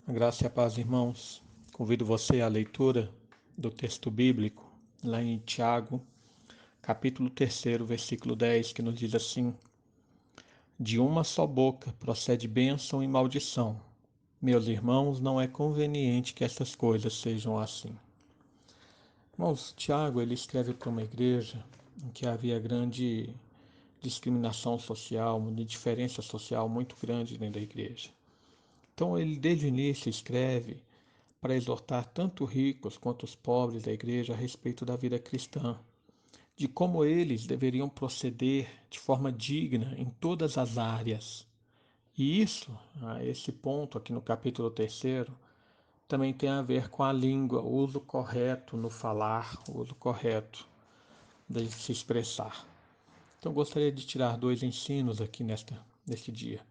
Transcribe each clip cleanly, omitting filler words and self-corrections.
A graça e a paz, irmãos. Convido você à leitura do texto bíblico, lá em Tiago, capítulo 3, versículo 10, que nos diz assim: De uma só boca procede bênção e maldição. Meus irmãos, não é conveniente que essas coisas sejam assim. Irmãos, Tiago, ele escreve para uma igreja em que havia grande discriminação social, uma diferença social muito grande dentro da igreja. Então, ele desde o início escreve para exortar tanto os ricos quanto os pobres da igreja a respeito da vida cristã, de como eles deveriam proceder de forma digna em todas as áreas. E isso, a esse ponto aqui no capítulo 3, também tem a ver com a língua, o uso correto no falar, o uso correto de se expressar. Então gostaria de tirar dois ensinos aqui neste dia.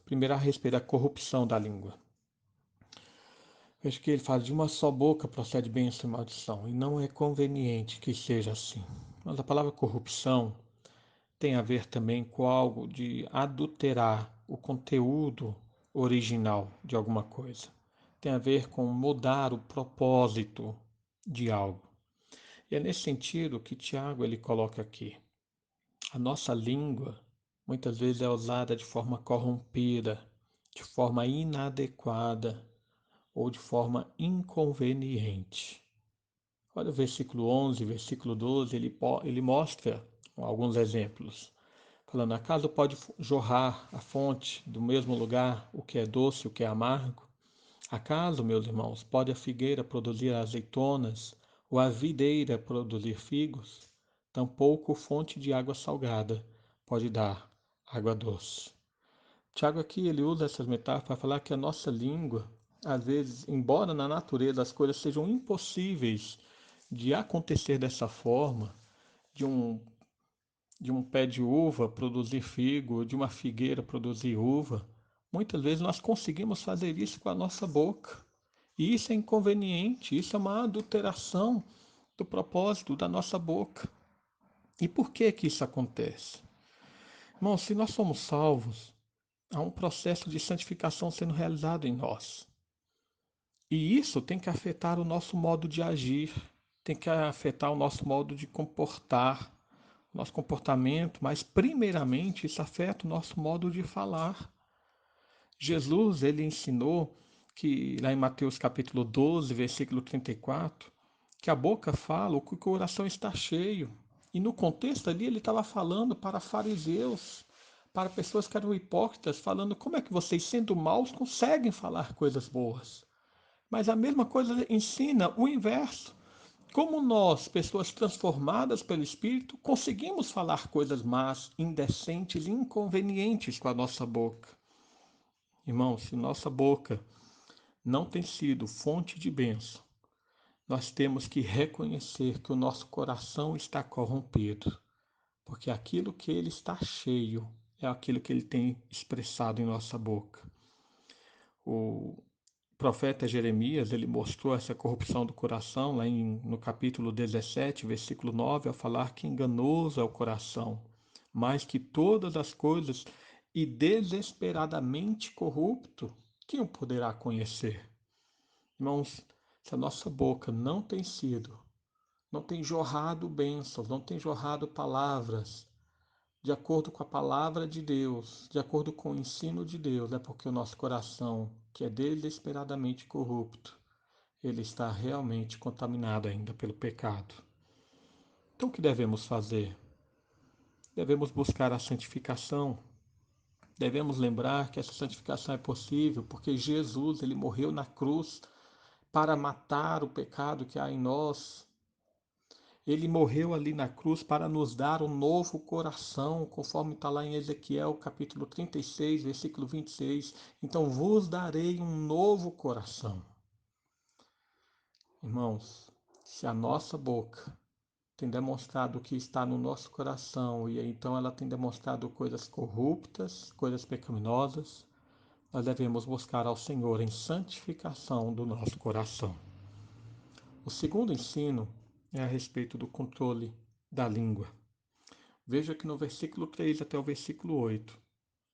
Primeiro, a respeito da corrupção da língua. Veja que ele fala: de uma só boca procede bênção e maldição, e não é conveniente que seja assim. Mas a palavra corrupção tem a ver também com algo de adulterar o conteúdo original de alguma coisa. Tem a ver com mudar o propósito de algo. E é nesse sentido que Tiago ele coloca aqui. A nossa língua muitas vezes é usada de forma corrompida, de forma inadequada, ou de forma inconveniente. Olha o versículo 11, versículo 12, ele mostra alguns exemplos. Falando: acaso pode jorrar a fonte do mesmo lugar o que é doce e o que é amargo? Acaso, meus irmãos, pode a figueira produzir azeitonas ou a videira produzir figos? Tampouco fonte de água salgada pode dar água doce. Tiago aqui ele usa essas metáforas para falar que a nossa língua, às vezes, embora na natureza as coisas sejam impossíveis de acontecer dessa forma, de um, de um pé de uva produzir figo, de uma figueira produzir uva, muitas vezes nós conseguimos fazer isso com a nossa boca. E isso é inconveniente, isso é uma adulteração do propósito da nossa boca. E por que que isso acontece? Irmão, se nós somos salvos, há um processo de santificação sendo realizado em nós. E isso tem que afetar o nosso modo de agir, tem que afetar o nosso modo de comportar, o nosso comportamento, mas primeiramente isso afeta o nosso modo de falar. Jesus, ele ensinou que lá em Mateus capítulo 12, versículo 34, que a boca fala o que o coração está cheio. E no contexto ali ele estava falando para fariseus, para pessoas que eram hipócritas, falando: como é que vocês, sendo maus, conseguem falar coisas boas? Mas a mesma coisa ensina o inverso. Como nós, pessoas transformadas pelo Espírito, conseguimos falar coisas más, indecentes e inconvenientes com a nossa boca. Irmãos, se nossa boca não tem sido fonte de bênção, nós temos que reconhecer que o nosso coração está corrompido, porque aquilo que ele está cheio é aquilo que ele tem expressado em nossa boca. O profeta Jeremias, ele mostrou essa corrupção do coração lá no capítulo 17, versículo 9, ao falar que enganoso é o coração, mais que todas as coisas, e desesperadamente corrupto, quem o poderá conhecer? Irmãos, se a nossa boca não tem jorrado bênçãos, não tem jorrado palavras, de acordo com a palavra de Deus, de acordo com o ensino de Deus, é porque o nosso coração, que é desesperadamente corrupto, ele está realmente contaminado ainda pelo pecado. Então o que devemos fazer? Devemos buscar a santificação. Devemos lembrar que essa santificação é possível porque Jesus, ele morreu na cruz para matar o pecado que há em nós. Ele morreu ali na cruz para nos dar um novo coração, conforme está lá em Ezequiel, capítulo 36, versículo 26. Então vos darei um novo coração. Irmãos, se a nossa boca tem demonstrado o que está no nosso coração e então ela tem demonstrado coisas corruptas, coisas pecaminosas, nós devemos buscar ao Senhor em santificação do nosso coração. O segundo ensino é a respeito do controle da língua. Veja que no versículo 3 até o versículo 8,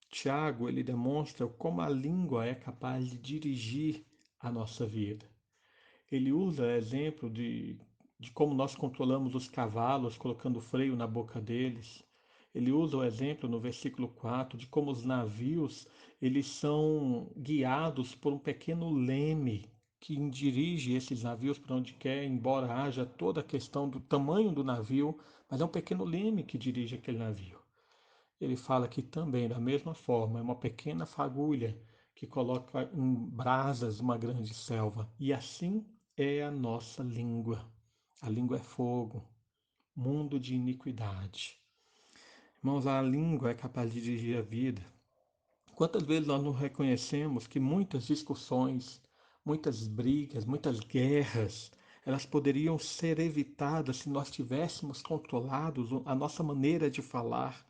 Tiago ele demonstra como a língua é capaz de dirigir a nossa vida. Ele usa exemplo de como nós controlamos os cavalos colocando freio na boca deles. Ele usa o exemplo no versículo 4 de como os navios eles são guiados por um pequeno leme que dirige esses navios para onde quer, embora haja toda a questão do tamanho do navio, mas é um pequeno leme que dirige aquele navio. Ele fala que também, da mesma forma, é uma pequena fagulha que coloca em brasas uma grande selva. E assim é a nossa língua. A língua é fogo, mundo de iniquidade. Irmãos, a língua é capaz de dirigir a vida. Quantas vezes nós não reconhecemos que muitas discussões, muitas brigas, muitas guerras, elas poderiam ser evitadas se nós tivéssemos controlados a nossa maneira de falar,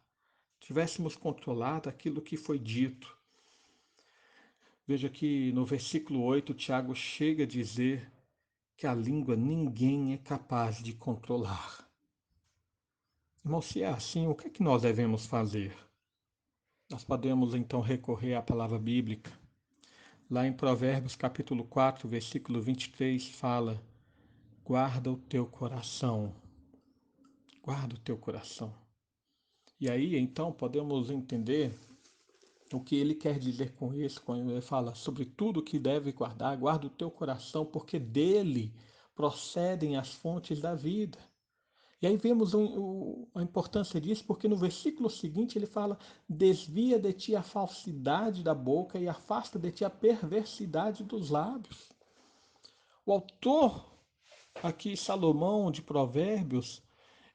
tivéssemos controlado aquilo que foi dito. Veja que no versículo 8, Tiago chega a dizer que a língua ninguém é capaz de controlar. Irmão, se é assim, o que é que nós devemos fazer? Nós podemos então recorrer à palavra bíblica. Lá em Provérbios capítulo 4, versículo 23, fala: guarda o teu coração, guarda o teu coração. E aí então podemos entender o que ele quer dizer com isso, quando ele fala sobre tudo que deve guardar, guarda o teu coração, porque dele procedem as fontes da vida. E aí vemos a importância disso, porque no versículo seguinte ele fala: desvia de ti a falsidade da boca e afasta de ti a perversidade dos lábios. O autor aqui, Salomão, de Provérbios,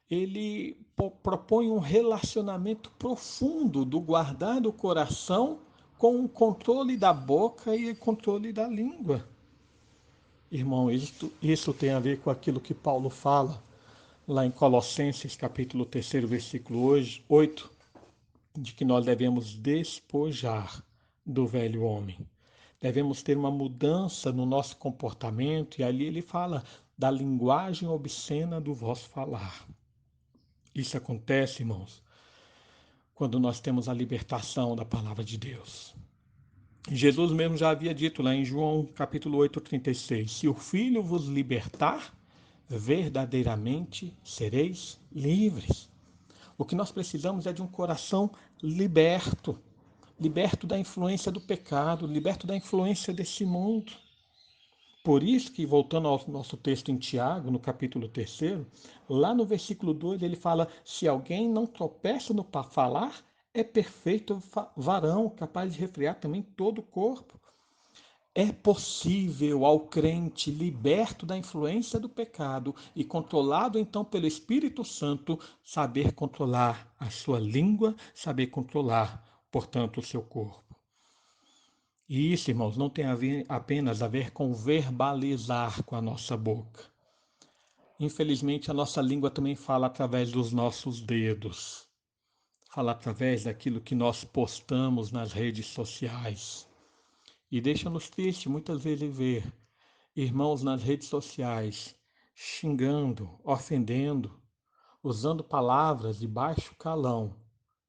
ele propõe um relacionamento profundo do guardar do coração com o controle da boca e o controle da língua. Irmão, isso tem a ver com aquilo que Paulo fala lá em Colossenses capítulo 3, versículo 8, de que nós devemos despojar do velho homem. Devemos ter uma mudança no nosso comportamento, e ali ele fala da linguagem obscena do vosso falar. Isso acontece, irmãos, quando nós temos a libertação da palavra de Deus. Jesus mesmo já havia dito lá em João capítulo 8:36, se o Filho vos libertar, verdadeiramente sereis livres. O que nós precisamos é de um coração liberto, liberto da influência do pecado, liberto da influência desse mundo. Por isso que, voltando ao nosso texto em Tiago, no capítulo 3, lá no versículo 2, ele fala: se alguém não tropeça no falar, é perfeito varão, capaz de refrear também todo o corpo. É possível ao crente, liberto da influência do pecado e controlado então pelo Espírito Santo, saber controlar a sua língua, saber controlar, portanto, o seu corpo. E isso, irmãos, não tem apenas a ver com verbalizar com a nossa boca. Infelizmente, a nossa língua também fala através dos nossos dedos. Fala através daquilo que nós postamos nas redes sociais. E deixa-nos triste muitas vezes ver irmãos nas redes sociais xingando, ofendendo, usando palavras de baixo calão,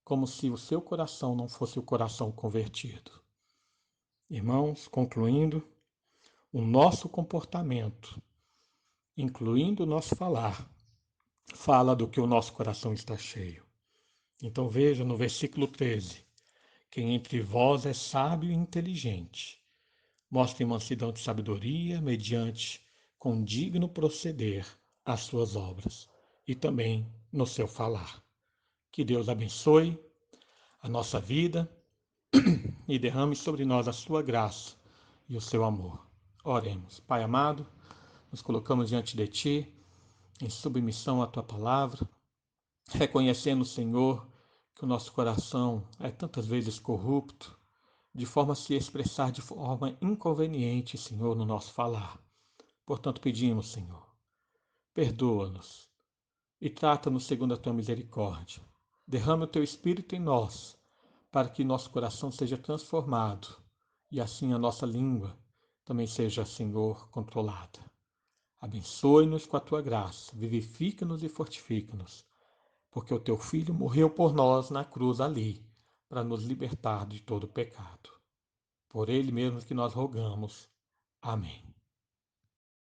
como se o seu coração não fosse o coração convertido. Irmãos, concluindo, o nosso comportamento, incluindo o nosso falar, fala do que o nosso coração está cheio. Então veja no versículo 13: quem entre vós é sábio e inteligente, mostre mansidão de sabedoria mediante com digno proceder as suas obras e também no seu falar. Que Deus abençoe a nossa vida e derrame sobre nós a sua graça e o seu amor. Oremos. Pai amado, nos colocamos diante de Ti, em submissão à Tua palavra, reconhecendo, Senhor, que o nosso coração é tantas vezes corrupto, de forma a se expressar de forma inconveniente, Senhor, no nosso falar. Portanto, pedimos, Senhor, perdoa-nos e trata-nos segundo a Tua misericórdia. Derrama o Teu Espírito em nós, para que nosso coração seja transformado e assim a nossa língua também seja, Senhor, controlada. Abençoe-nos com a Tua graça, vivifica-nos e fortifica-nos, porque o Teu Filho morreu por nós na cruz ali, para nos libertar de todo pecado. Por Ele mesmo que nós rogamos. Amém.